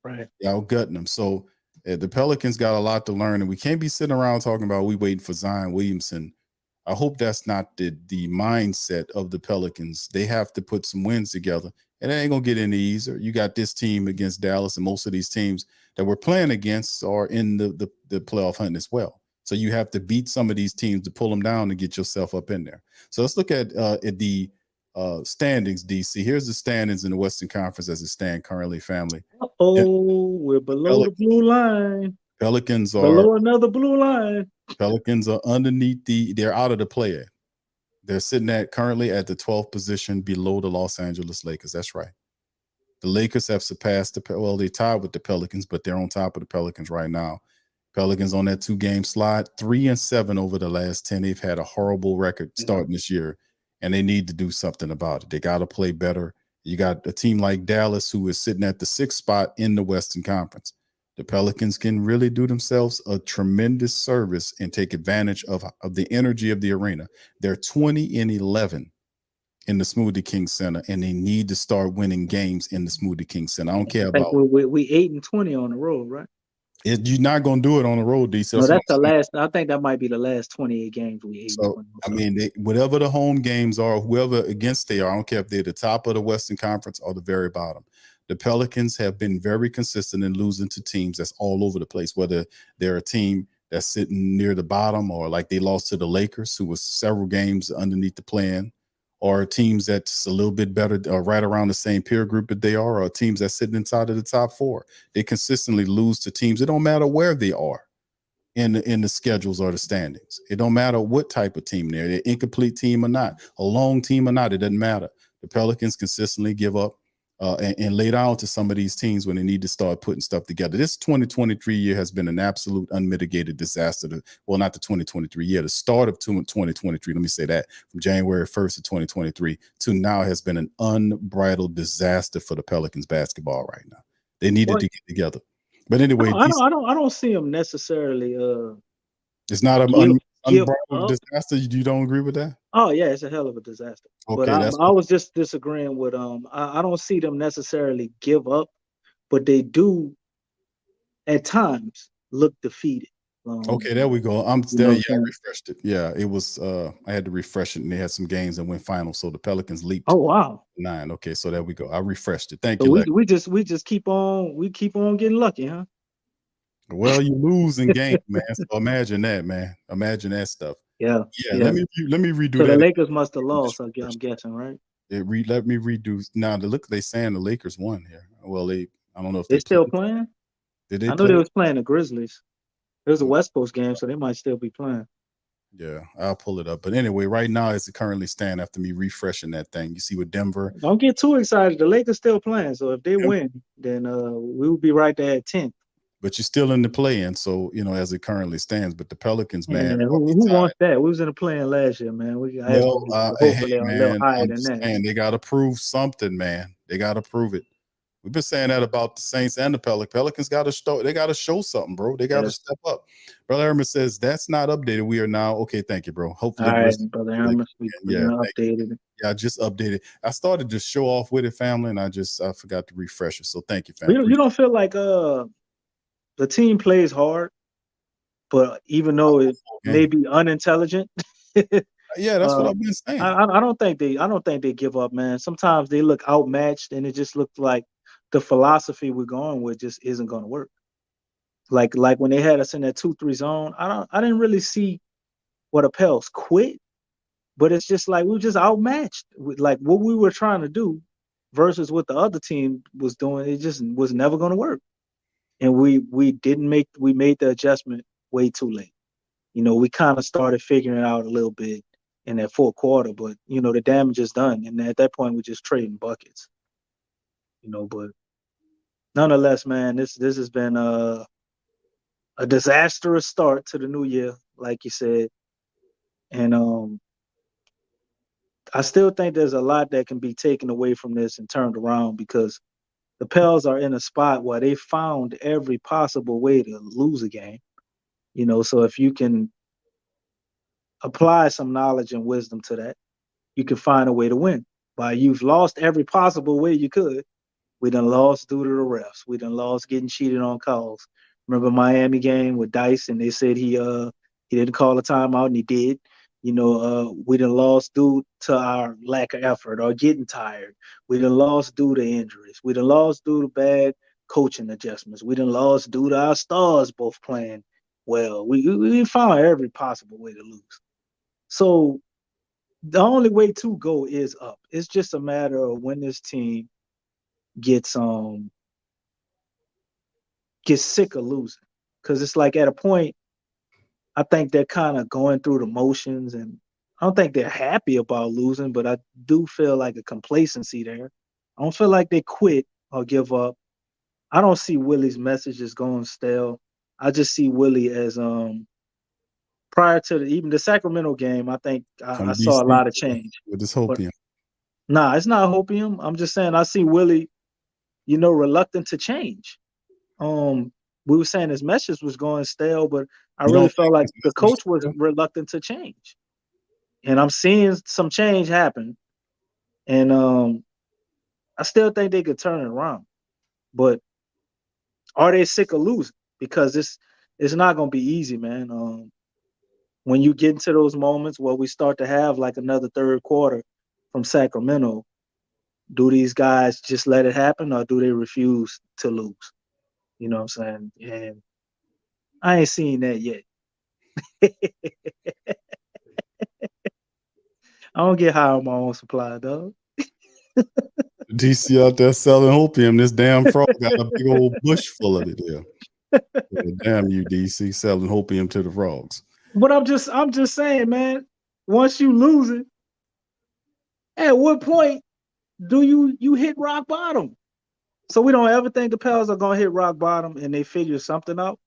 Right. They're outgutting them. So the Pelicans got a lot to learn, and we can't be sitting around talking about we waiting for Zion Williamson. I hope that's not the mindset of the Pelicans. They have to put some wins together, and it ain't going to get any easier. You got this team against Dallas, and most of these teams that we're playing against are in the playoff hunt as well. So you have to beat some of these teams to pull them down to get yourself up in there. So let's look at the standings, DC. Here's the standings in the Western Conference as it stands currently, family. We're below the blue line. Pelicans are below another blue line. Pelicans are underneath they're out of the play. They're sitting currently at the 12th position below the Los Angeles Lakers. That's right. The Lakers have surpassed they tied with the Pelicans, but they're on top of the Pelicans right now. Pelicans on that 2-game slide, 3-7 over the last 10. They've had a horrible record starting this year, and they need to do something about it. They got to play better. You got a team like Dallas who is sitting at the 6th spot in the Western Conference. The Pelicans can really do themselves a tremendous service and take advantage of the energy of the arena. They're 20-11 in the Smoothie King Center, and they need to start winning games in the Smoothie King Center. I don't care about. We 8-20 on the road, right? You're not going to do it on the road, DC. No, that's the last. I think that might be the last 28 games we 8-20. So, I mean, whatever the home games are, whoever against they are, I don't care if they're the top of the Western Conference or the very bottom. The Pelicans have been very consistent in losing to teams that's all over the place, whether they're a team that's sitting near the bottom or like they lost to the Lakers, who was several games underneath the play-in, or teams that's a little bit better or right around the same peer group that they are, or teams that's sitting inside of the top four. They consistently lose to teams. It don't matter where they are in the schedules or the standings. It don't matter what type of team they're incomplete team or not, a long team or not. It doesn't matter. The Pelicans consistently give up and lay down to some of these teams when they need to start putting stuff together. This 2023 year has been an absolute unmitigated disaster. Well, not the 2023 year, the start of 2023. Let me say that from January 1st of 2023 to now has been an unbridled disaster for the Pelicans basketball right now. They needed to get together. But anyway, I don't see them necessarily. It's not an unbridled disaster. You don't agree with that? Oh yeah, it's a hell of a disaster. Okay, but I was just disagreeing with I don't see them necessarily give up, but they do at times look defeated. Okay, there we go. I'm there. Yeah, I refreshed it. Yeah, it was. I had to refresh it, and they had some games that went final. So the Pelicans leaped. Oh wow, 9. Okay, so there we go. I refreshed it. Thank you. We just keep on getting lucky, huh? Well, you lose in games, man. So imagine that, man. Imagine that stuff. Yeah. Let me redo so that. The Lakers must have lost. I'm guessing, right? Let me redo. Now they saying the Lakers won here. Well, I don't know if they still playing. Did they? I know they was playing the Grizzlies. It was a West Coast game, so they might still be playing. Yeah, I'll pull it up. But anyway, right now, as it currently stand after me refreshing that thing, you see with Denver. Don't get too excited. The Lakers still playing, so if they win, then we'll be right there at 10th. But you're still in the play-in, so as it currently stands. But the Pelicans, man, who wants that? We was in the play-in last year, man. Hopefully a little higher than that. They got to prove something, man. They got to prove it. We've been saying that about the Saints and the Pelicans. Pelicans got to show. They got to show something, bro. They got to step up. Brother Herman says that's not updated. We are now okay. Thank you, bro. Hopefully, all right, Brother Herman, we updated it. Yeah, I just updated. I started to show off with it, family, and I forgot to refresh it. So thank you, family. You don't feel like the team plays hard, but even though it may be unintelligent. Yeah, that's what I've been saying. I don't think they give up, man. Sometimes they look outmatched, and it just looks like the philosophy we're going with just isn't going to work. Like when they had us in that 2-3 zone, I didn't really see what the Pels quit, but it's just like we were just outmatched. Like what we were trying to do versus what the other team was doing, it just was never going to work. And we made the adjustment way too late. We kind of started figuring it out a little bit in that fourth quarter, but the damage is done, and at that point we're just trading buckets. But nonetheless, man, this has been a disastrous start to the new year, like you said, and I still think there's a lot that can be taken away from this and turned around because the Pels are in a spot where they found every possible way to lose a game. So if you can apply some knowledge and wisdom to that, you can find a way to win. But you've lost every possible way you could. We done lost due to the refs. We done lost getting cheated on calls. Remember Miami game with Dice, and they said he didn't call a timeout, and he did. We done lost due to our lack of effort or getting tired. We done lost due to injuries. We done lost due to bad coaching adjustments. We done lost due to our stars both playing well. We found every possible way to lose. So the only way to go is up. It's just a matter of when this team gets sick of losing. Because it's like at a point, I think they're kind of going through the motions, and I don't think they're happy about losing, but I do feel like a complacency there. I don't feel like they quit or give up. I don't see Willie's message as going stale. I just see Willie as prior to even the Sacramento game, I think I saw a lot of change. With this hopium. Nah, it's not hopium. I'm just saying I see Willie, reluctant to change. We were saying his message was going stale, but I really felt like the coach was reluctant to change. And I'm seeing some change happen. And I still think they could turn it around. But are they sick of losing? Because it's not going to be easy, man. When you get into those moments where we start to have like another third quarter from Sacramento, do these guys just let it happen or do they refuse to lose? You know what I'm saying? And I ain't seen that yet. I don't get high on my own supply, dog. DC out there selling opium. This damn frog got a big old bush full of it there. Yeah, damn you, DC, selling opium to the frogs. But I'm just saying, man. Once you lose it, at what point do you hit rock bottom? So we don't ever think the Pels are gonna hit rock bottom and they figure something out,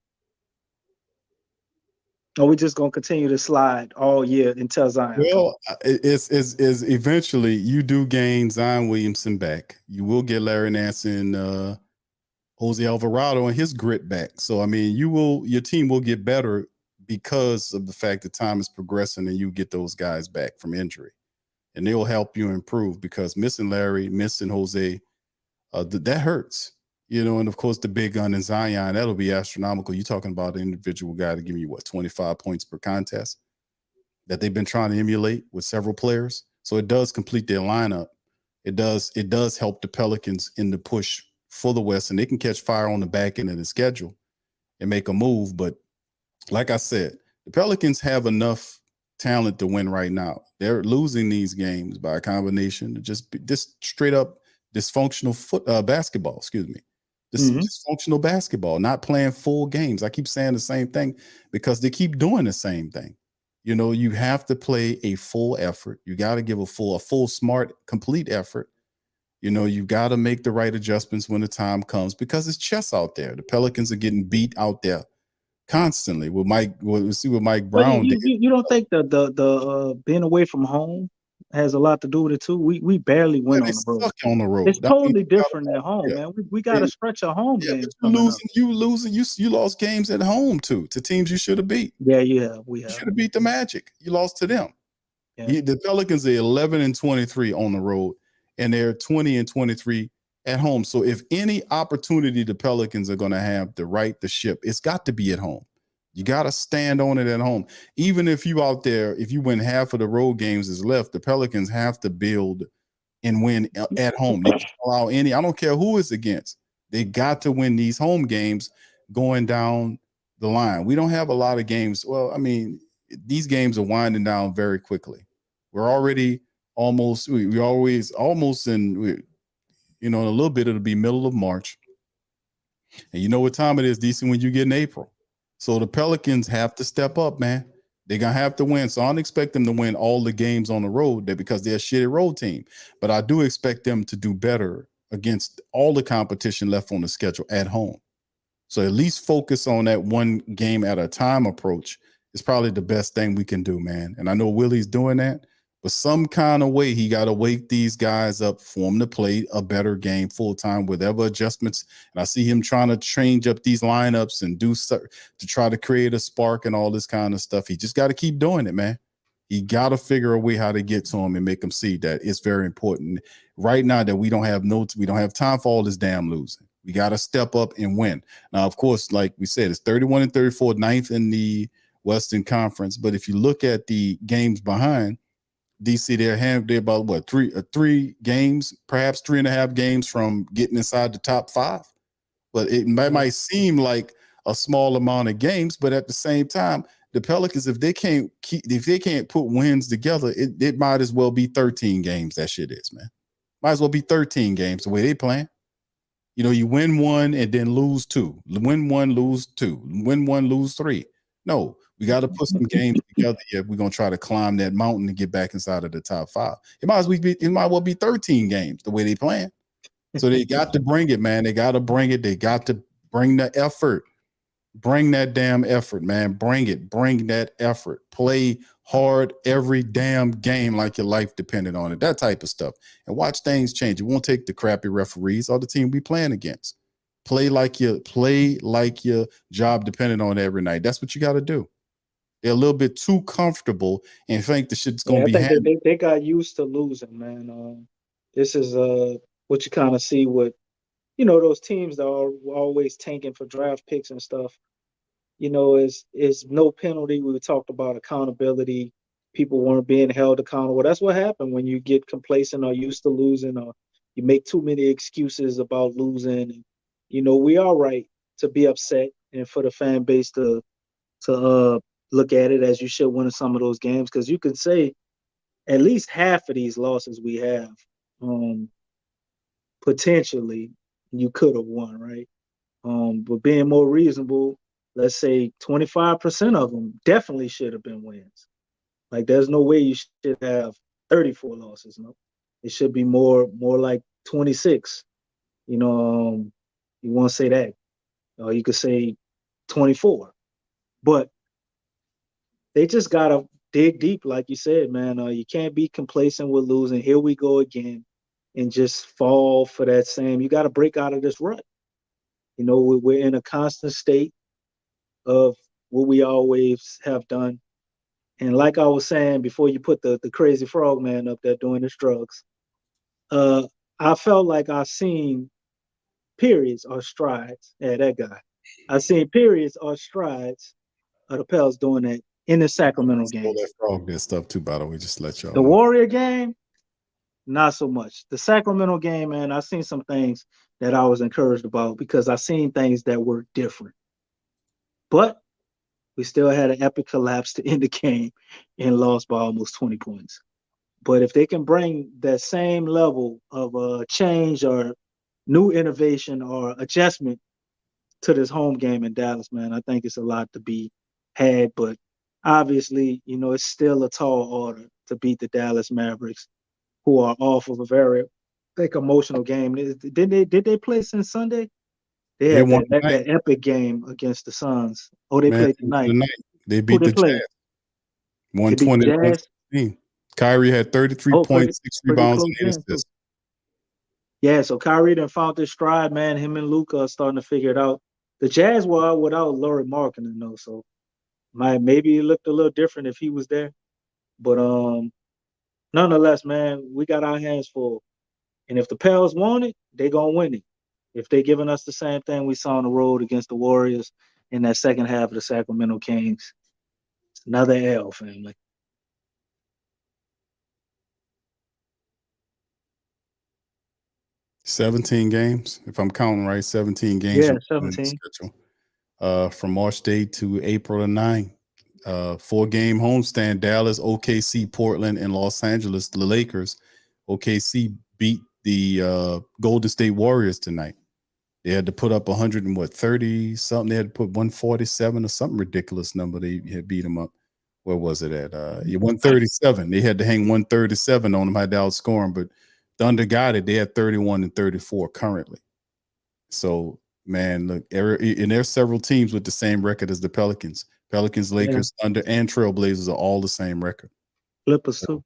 or we just gonna continue to slide all year until Zion comes? Well, it's eventually you do gain Zion Williamson back. You will get Larry Nance and Jose Alvarado and his grit back. So I mean, your team will get better because of the fact that time is progressing and you get those guys back from injury, and they will help you improve because missing Larry, missing Jose, that hurts. And of course the big gun in Zion, that'll be astronomical. You're talking about an individual guy to give you 25 points per contest that they've been trying to emulate with several players. So it does complete their lineup. It does help the Pelicans in the push for the West, and they can catch fire on the back end of the schedule and make a move. But like I said, the Pelicans have enough talent to win right now. They're losing these games by a combination of just straight up dysfunctional basketball. Excuse me. Dysfunctional basketball, not playing full games. I keep saying the same thing because they keep doing the same thing. You have to play a full effort. You got to give a full, smart, complete effort. You've got to make the right adjustments when the time comes because it's chess out there. The Pelicans are getting beat out there constantly with Mike. We'll see what Mike Brown did. You don't think the being away from home has a lot to do with it too? We barely went on the road. It's totally different at home, man. We got to stretch a home game. You lost games at home to teams you should have beat. Yeah, we have. You should have beat the Magic. You lost to them. Yeah. The Pelicans are 11-23 on the road, and they're 20-23 at home. So if any opportunity the Pelicans are going to have to right the ship, it's got to be at home. You got to stand on it at home. Even if you out there, if you win half of the road games is left, the Pelicans have to build and win at home. They can't allow I don't care who it's against. They got to win these home games going down the line. We don't have a lot of games. Well, I mean, these games are winding down very quickly. We're already almost in, in a little bit, it'll be middle of March. And you know what time it is, DC, when you get in April. So the Pelicans have to step up, man. They're going to have to win. So I don't expect them to win all the games on the road because they're a shitty road team. But I do expect them to do better against all the competition left on the schedule at home. So at least focus on that one game at a time approach is probably the best thing we can do, man. And I know Willie's doing that. But some kind of way, he got to wake these guys up for them to play a better game full time, whatever adjustments. And I see him trying to change up these lineups and to try to create a spark and all this kind of stuff. He just got to keep doing it, man. He got to figure a way how to get to him and make him see that it's very important right now that we don't have time for all this damn losing. We got to step up and win. Now, of course, like we said, it's 31-34, 9th in the Western Conference. But if you look at the games behind, DC, they're about three games, perhaps 3.5 games from getting inside the top 5. But it might seem like a small amount of games, but at the same time, the Pelicans, if they can't put wins together, it might as well be 13 games. That shit is, man. Might as well be 13 games the way they playing. You win 1 and then lose 2. Win 1, lose 2. Win 1, lose 3. No. We got to put some games together if we're going to try to climb that mountain and get back inside of the top 5. It might well be 13 games the way they playing. So they got to bring it, man. They got to bring it. They got to bring the effort. Bring that damn effort, man. Bring it. Bring that effort. Play hard every damn game like your life depended on it. That type of stuff. And watch things change. It won't take the crappy referees or the team we playing against. Play like your job depended on it every night. That's what you got to do. They're a little bit too comfortable and think the shit's going to be handled. They got used to losing, man. This is what you kind of see with, those teams that are always tanking for draft picks and stuff. Is no penalty. We talked about accountability. People weren't being held accountable. That's what happened when you get complacent or used to losing, or you make too many excuses about losing. We are right to be upset and for the fan base to look at it as you should win some of those games, because you can say at least half of these losses we have, potentially you could have won, right? But being more reasonable, let's say 25% of them definitely should have been wins. Like there's no way you should have 34 losses. No, it should be more like 26. You know, you want to say that, or you could say 24. But they just gotta dig deep, like you said, man. You can't be complacent with losing. Here we go again, and just fall for that same. You got to break out of this rut. You know, we're in a constant state of what we always have done. And like I was saying before, you put the crazy frog man up there doing his drugs. I felt like I seen periods or strides. Yeah, that guy. I seen periods or strides of the Pels doing that in the Sacramento game. That frog did stuff too, by the way. Just to let y'all The know. Warrior game, not so much. The Sacramento game, man, I seen some things that I was encouraged about because I seen things that were different. But we still had an epic collapse to end the game and lost by almost 20 points. But if they can bring that same level of change or new innovation or adjustment to this home game in Dallas, man, I think it's a lot to be had. But obviously, you know, it's still a tall order to beat the Dallas Mavericks, who are off of a very emotional game. Did they play since Sunday? They had that epic game against the Suns. Oh, they played tonight. They beat the Jazz. 120-116. Kyrie had 33 points, 6 rebounds, and 8 assists. Yeah, so Kyrie done found his stride, man. Him and Luka are starting to figure it out. The Jazz were out without Lauri Markkanen, though, so maybe it looked a little different if he was there. But nonetheless, man, we got our hands full. And if the Pels want it, they gonna win it. If they giving us the same thing we saw on the road against the Warriors in that second half of the Sacramento Kings, it's another L, family. $17 games, if I'm counting right. 17 games. Yeah, 17. From March 8th to April the 9th. 4-game homestand: Dallas, OKC, Portland, and Los Angeles. The Lakers. OKC beat the Golden State Warriors tonight. They had to put up 130 something. They had to put 147 or something ridiculous number. They had beat them up. Where was it at? 137. They had to hang 137 on them. Had to outscore them, but Thunder got it. They had 31 and 34 currently. So, man, look, and there's several teams with the same record as the Pelicans. Pelicans, Lakers, Thunder, and Trailblazers are all the same record. Clippers too.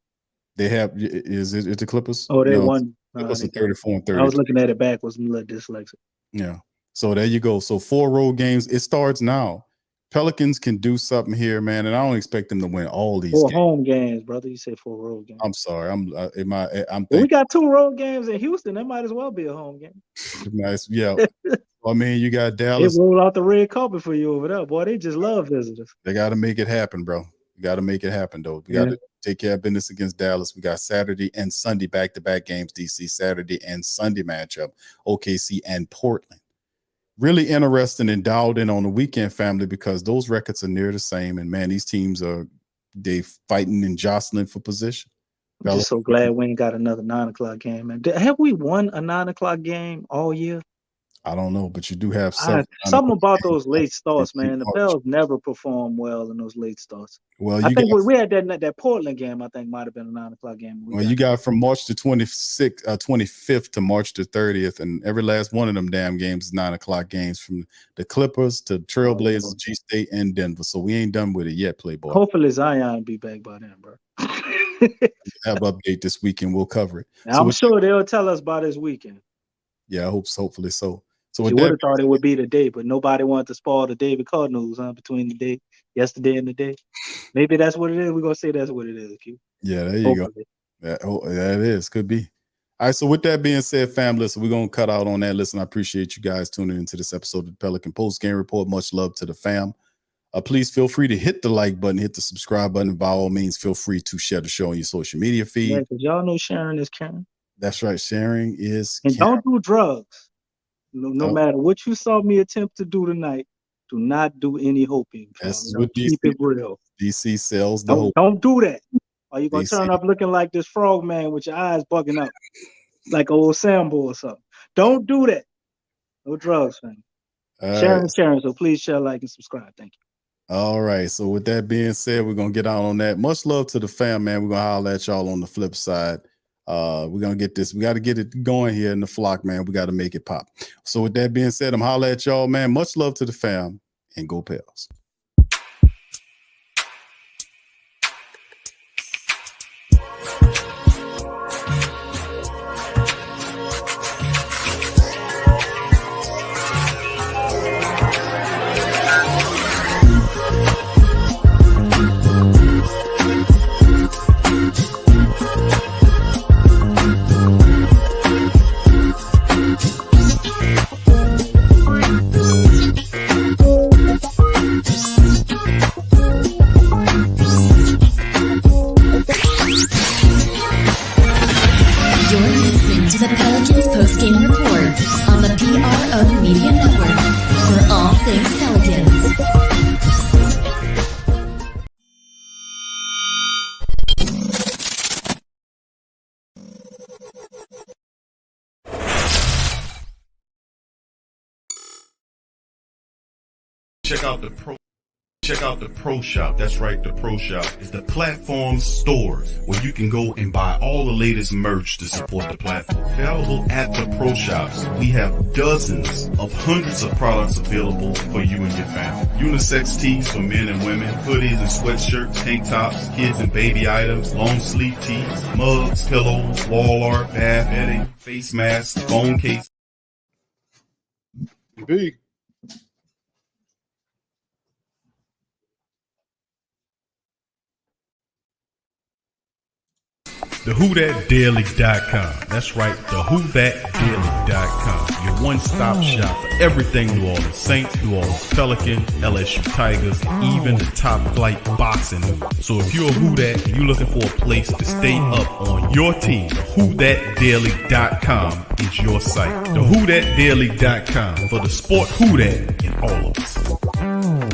They have. Is it the Clippers? Oh, they won. Clippers are 34 and 30. I was looking at it backwards. I'm a little dyslexic. Yeah. So there you go. So 4 road games. It starts now. Pelicans can do something here, man, and I don't expect them to win all these 4 games. home games, brother. You say 4 road games. I'm sorry. I'm we got 2 road games in Houston. That might as well be a home game. Nice. Yeah. I mean, you got Dallas. They roll out the red carpet for you over there, boy. They just love visitors. They got to make it happen, bro. You got to make it happen, though. We got to take care of business against Dallas. We got Saturday and Sunday back-to-back games. DC Saturday and Sunday matchup. OKC and Portland. Really interesting and dialed in on the weekend, family, because those records are near the same. And man, these teams they fighting and jostling for position. I'm just so glad we ain't got another 9 o'clock game, man. Have we won a 9 o'clock game all year? I don't know, but you do have something about those late starts, man. The Pels never perform well in those late starts. Well, I think we had that Portland game. I think might have been a 9 o'clock game. Well, you got from March the 25th to March the 30th, and every last one of them damn games is 9 o'clock games, from the Clippers to Trailblazers, G State, and Denver. So we ain't done with it yet, Playboy. Hopefully Zion be back by then, bro. Have an update this weekend. We'll cover it. Now, I'm sure they'll tell us by this weekend. Yeah, I hope so. Hopefully so. So you would have thought it would be the day, but nobody wanted to spoil the David Cardinals between the day yesterday and the day. Maybe that's what it is. We're gonna say that's what it is. Q. Yeah, there you go. That is. Could be. All right. So with that being said, family, so we're gonna cut out on that. Listen, I appreciate you guys tuning into this episode of the Pelican Post Game Report. Much love to the fam. Please feel free to hit the like button, hit the subscribe button. By all means, feel free to share the show on your social media feed. Yeah, because y'all know sharing is caring. That's right. Sharing is and caring. Don't do drugs. No matter what you saw me attempt to do tonight, do not do any hoping. That's what keep it real. DC sells the hope. Don't do that. Or you gonna turn up looking like this frog man with your eyes bugging up, like old Sambo or something. Don't do that. No drugs, man. Sharing is sharing, so please share, like, and subscribe. Thank you. All right. So with that being said, we're gonna get out on that. Much love to the fam, man. We're gonna holler at y'all on the flip side. We're gonna get this. We got to get it going here in the flock, man. We got to make it pop. So with that being said, I'm holler at y'all, man. Much love to the fam, and go Pels. The Pelicans post-game report on the PRO Media Network for all things Pelicans. Check out the Pro Shop. That's right, the Pro Shop is the platform store where you can go and buy all the latest merch to support the platform. Available at the Pro Shops, we have dozens of hundreds of products available for you and your family. Unisex tees for men and women, hoodies and sweatshirts, tank tops, kids and baby items, long sleeve tees, mugs, pillows, wall art, bath bedding, face masks, phone case. Big. TheWhoThatDaily.com. That's right, TheWhoThatDaily.com. Your one-stop shop for everything New Orleans Saints, New Orleans Pelicans, LSU Tigers, and even the top flight boxing. So if you're a Who That and you're looking for a place to stay up on your team, TheWhoThatDaily.com is your site. TheWhoThatDaily.com for the sport Who That in all of us.